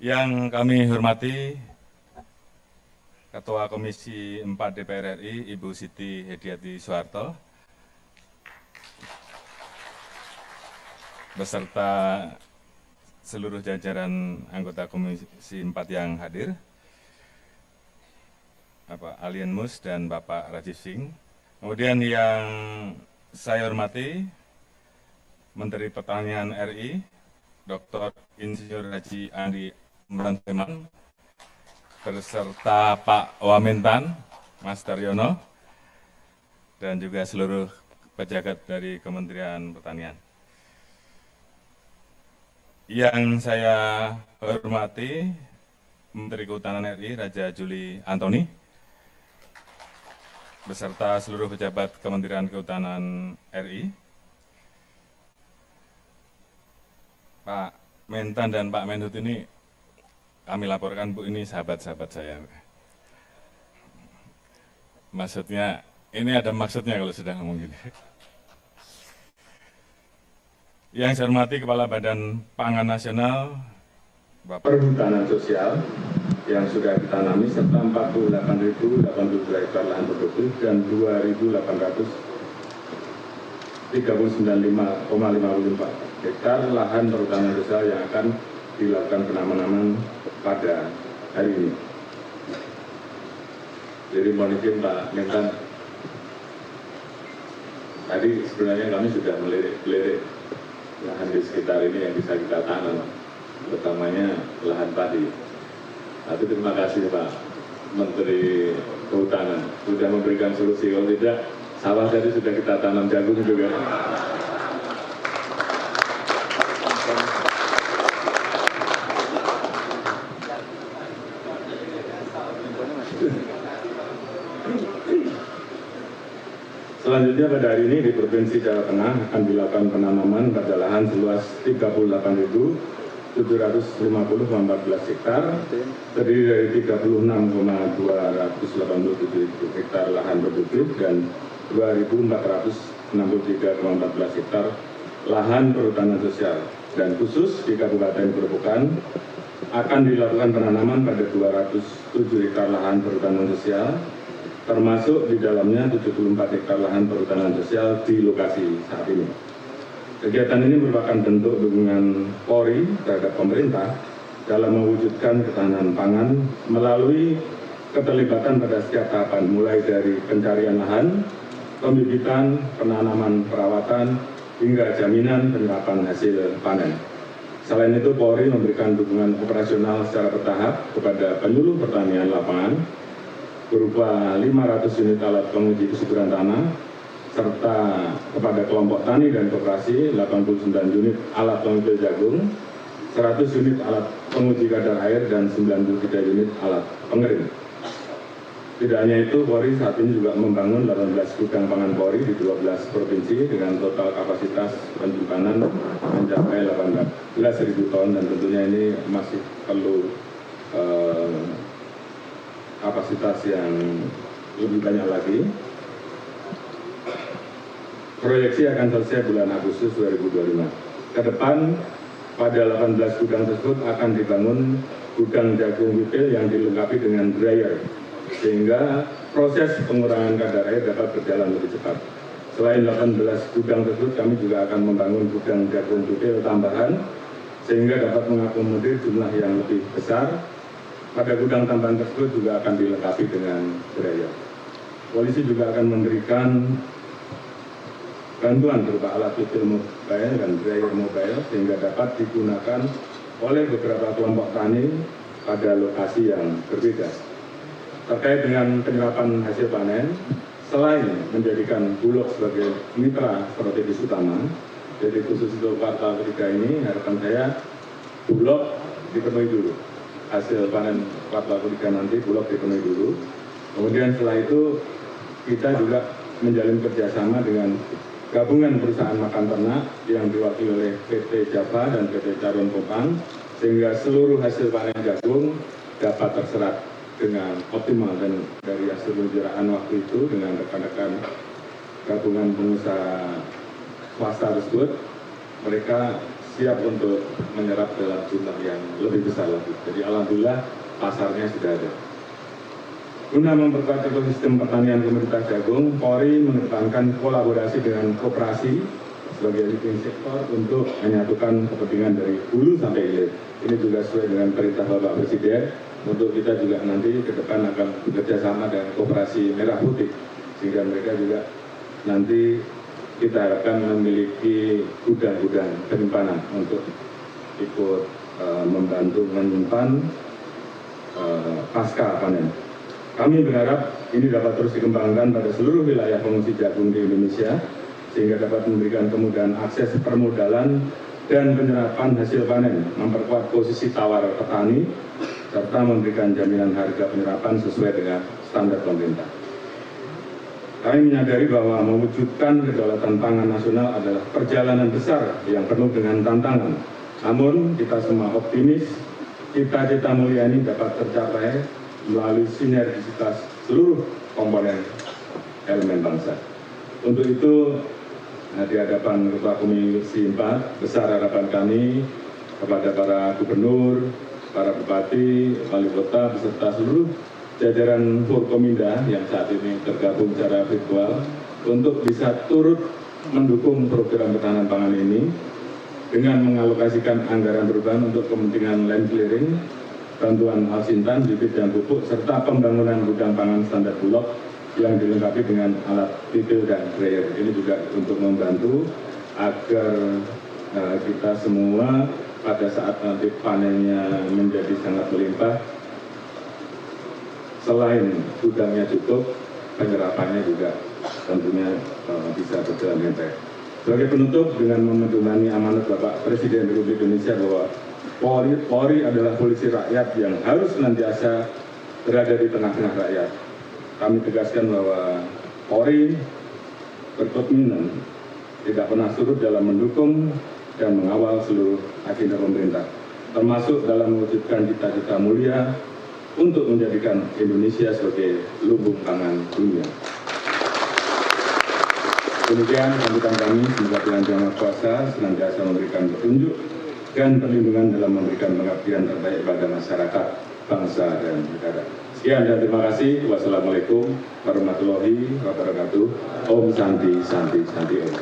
Yang kami hormati Ketua Komisi 4 DPR RI, Ibu Siti Hediati Soeharto, beserta seluruh jajaran anggota Komisi 4 yang hadir, Bapak Alien Mus dan Bapak Rajiv Singh. Kemudian yang saya hormati Menteri Pertanian RI, Dr. Insinyur Haji Andi Amran, beserta Pak Wamentan, Mas Daryono, dan juga seluruh pejabat dari Kementerian Pertanian. Yang saya hormati Menteri Kehutanan RI, Raja Juli Antoni, beserta seluruh pejabat Kementerian Kehutanan RI, Pak Mentan dan Pak Menhut ini kami laporkan, Bu, ini sahabat-sahabat saya. Maksudnya, ini ada maksudnya kalau sudah ngomong gini. Yang saya hormati Kepala Badan Pangan Nasional, Bapak. Perhutanan sosial yang sudah ditanami serta 48.082 hektar lahan produktif dan 2.839,54 hektar lahan perhutanan sosial yang akan dilakukan penanaman pada hari ini. Jadi mohon izin Pak Mentan, tadi sebenarnya kami sudah melirik lahan di sekitar ini yang bisa kita tanam, utamanya lahan padi. Tapi terima kasih Pak Menteri Kehutanan sudah memberikan solusi. Kalau tidak, sawah tadi sudah kita tanam jagung juga. Selanjutnya pada hari ini di Provinsi Jawa Tengah akan dilakukan penanaman pada lahan seluas 38.750,14 hektar, terdiri dari 36,287 hektar lahan produktif dan 2.463,14 hektar lahan perhutanan sosial. Dan khusus di Kabupaten Gerobokan akan dilakukan penanaman pada 207 hektar lahan perhutanan sosial, termasuk di dalamnya 74 hektar lahan perhutanan sosial di lokasi saat ini. Kegiatan ini merupakan bentuk dukungan Polri terhadap pemerintah dalam mewujudkan ketahanan pangan melalui keterlibatan pada setiap tahapan, mulai dari pencarian lahan, pembibitan, penanaman, perawatan, hingga jaminan penyerapan hasil panen. Selain itu, Polri memberikan dukungan operasional secara bertahap kepada penyuluh pertanian lapangan, berupa 500 unit alat penguji kesuburan tanah, serta kepada kelompok tani dan koperasi 89 unit alat penguji jagung, 100 unit alat penguji kadar air, dan 93 unit alat pengering. Tidak hanya itu, Polri saat ini juga membangun 18 gudang pangan Polri di 12 provinsi dengan total kapasitas penyimpanan mencapai 18.000 ton, dan tentunya ini masih perlu kapasitas yang lebih banyak lagi. Proyeksi akan selesai bulan Agustus 2025. Ke depan, pada 18 gudang tersebut akan dibangun gudang jagung retail yang dilengkapi dengan dryer, sehingga proses pengurangan kadar air dapat berjalan lebih cepat. Selain 18 gudang tersebut, kami juga akan membangun gudang jagung retail tambahan, sehingga dapat mengakomodir jumlah yang lebih besar. Pada gudang tambahan tersebut juga akan dilengkapi dengan dryer. Polisi juga akan memberikan bantuan berupa alat retail mobile dan dryer mobile, sehingga dapat digunakan oleh beberapa kelompok tani pada lokasi yang berbeda. Terkait dengan penyerapan hasil panen, selain menjadikan Bulog sebagai mitra strategis utama, jadi khusus untuk kuartal ketiga ini, harapan saya Bulog dipenuhi dulu. Hasil panen kuartal ketiga nanti Bulog dipenuhi dulu. Kemudian setelah itu kita juga menjalin kerjasama dengan gabungan perusahaan makan ternak yang diwakili oleh PT Java dan PT Caron Kopang, sehingga seluruh hasil panen jagung dapat terserap dengan optimal. Dan dari hasil pembicaraan waktu itu dengan rekan-rekan gabungan pengusaha swasta tersebut, mereka siap untuk menyerap dalam jumlah yang lebih besar lagi. Jadi alhamdulillah pasarnya sudah ada. Guna memperkuat ekosistem pertanian komoditas jagung, Polri mengedepankan kolaborasi dengan koperasi sebagai leading sektor untuk menyatukan kepentingan dari hulu sampai hilir. Ini juga sesuai dengan perintah Bapak Presiden untuk kita juga nanti ke depan akan bekerja sama dengan koperasi merah putih, sehingga mereka juga nanti kita harapkan memiliki gudang-gudang penyimpanan untuk ikut membantu menyimpan pasca panen. Kami berharap ini dapat terus dikembangkan pada seluruh wilayah pengungsi jagung di Indonesia, sehingga dapat memberikan kemudahan akses permodalan dan penyerapan hasil panen, memperkuat posisi tawar petani, serta memberikan jaminan harga penyerapan sesuai dengan standar pemerintah. Kami menyadari bahwa mewujudkan kedaulatan pangan nasional adalah perjalanan besar yang penuh dengan tantangan. Namun, kita semua optimis, cita-cita mulia ini dapat tercapai melalui sinergisitas seluruh komponen elemen bangsa. Untuk itu, di hadapan Ketua Komisi 4, besar harapan kami kepada para gubernur, para bupati, wali kota, beserta seluruh jajaran Forkominda yang saat ini tergabung secara virtual untuk bisa turut mendukung program ketahanan pangan ini dengan mengalokasikan anggaran perubahan untuk kepentingan land clearing, bantuan alsintan, bibit dan pupuk, serta pembangunan gudang pangan standar Bulog yang dilengkapi dengan alat titil dan sprayer. Ini juga untuk membantu agar kita semua pada saat nanti panennya menjadi sangat melimpah, selain gudangnya cukup, penyerapannya juga tentunya bisa berjalan dengan baik. Sebagai penutup, dengan memedomani amanat Bapak Presiden Republik Indonesia bahwa Polri adalah polisi rakyat yang harus senantiasa berada di tengah-tengah rakyat. Kami tegaskan bahwa Polri berkomitmen tidak pernah surut dalam mendukung dan mengawal seluruh agenda pemerintah, termasuk dalam mewujudkan cita-cita mulia untuk menjadikan Indonesia sebagai lumbung pangan dunia. Demikian sambutan kami, semoga Tuhan Yang Maha Kuasa senantiasa memberikan petunjuk dan perlindungan dalam memberikan pengabdian terbaik pada masyarakat, bangsa, dan negara. Sekian dan terima kasih. Wassalamualaikum warahmatullahi wabarakatuh. Om Santi Santi Santi Om.